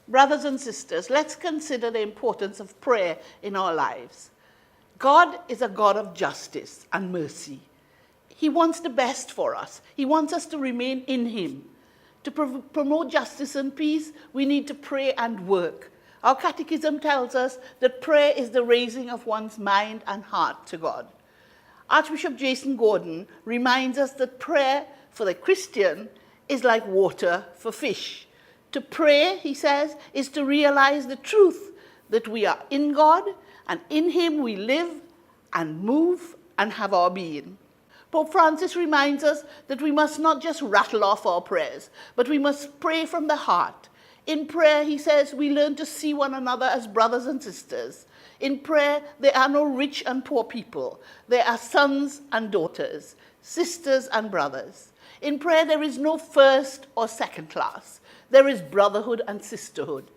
Brothers and sisters, let's consider the importance of prayer in our lives. God is a God of justice and mercy. He wants the best for us. He wants us to remain in him. To promote justice and peace, we need to pray and work. Our catechism tells us that prayer is the raising of one's mind and heart to God. Archbishop Jason Gordon reminds us that prayer for the Christian is like water for fish. To pray, he says, is to realize the truth that we are in God, and in him we live and move and have our being. Pope Francis reminds us that we must not just rattle off our prayers, but we must pray from the heart. In prayer, he says, we learn to see one another as brothers and sisters. In prayer, there are no rich and poor people. There are sons and daughters, sisters and brothers. In prayer, there is no first or second class. There is brotherhood and sisterhood.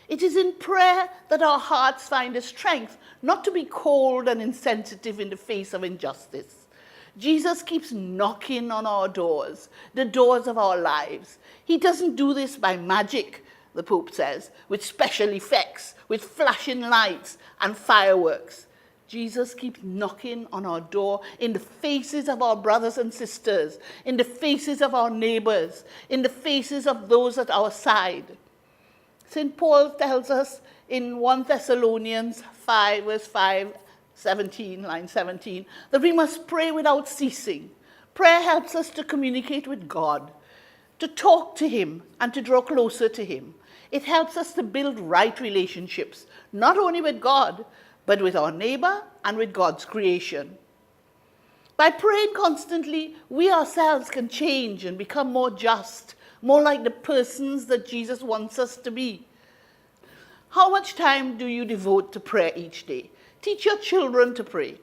It is in prayer that our hearts find the strength not to be cold and insensitive in the face of injustice. Jesus keeps knocking on our doors, the doors of our lives. He doesn't do this by magic, the Pope says, with special effects, with flashing lights and fireworks. Jesus keeps knocking on our door in the faces of our brothers and sisters, in the faces of our neighbors, in the faces of those at our side. St. Paul tells us in 1 Thessalonians 5, verse 5, 17, line 17, that we must pray without ceasing. Prayer helps us to communicate with God, to talk to him, and to draw closer to him. It helps us to build right relationships, not only with God, but with our neighbor and with God's creation. By praying constantly, we ourselves can change and become more just, more like the persons that Jesus wants us to be. How much time do you devote to prayer each day? Teach your children to pray.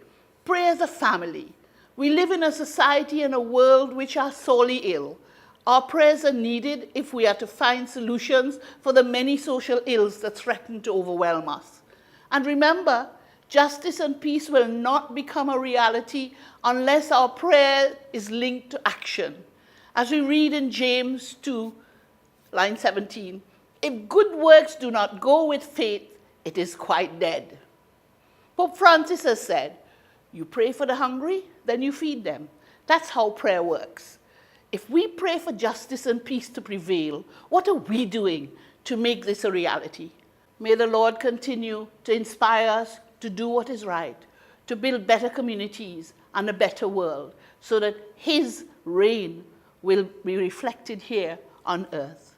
Pray as a family. We live in a society and a world which are sorely ill. Our prayers are needed if we are to find solutions for the many social ills that threaten to overwhelm us. And remember, justice and peace will not become a reality unless our prayer is linked to action. As we read in James 2, line 17, if good works do not go with faith, it is quite dead. Pope Francis has said, you pray for the hungry, then you feed them. That's how prayer works. If we pray for justice and peace to prevail, what are we doing to make this a reality? May the Lord continue to inspire us to do what is right, to build better communities and a better world, so that his reign will be reflected here on earth.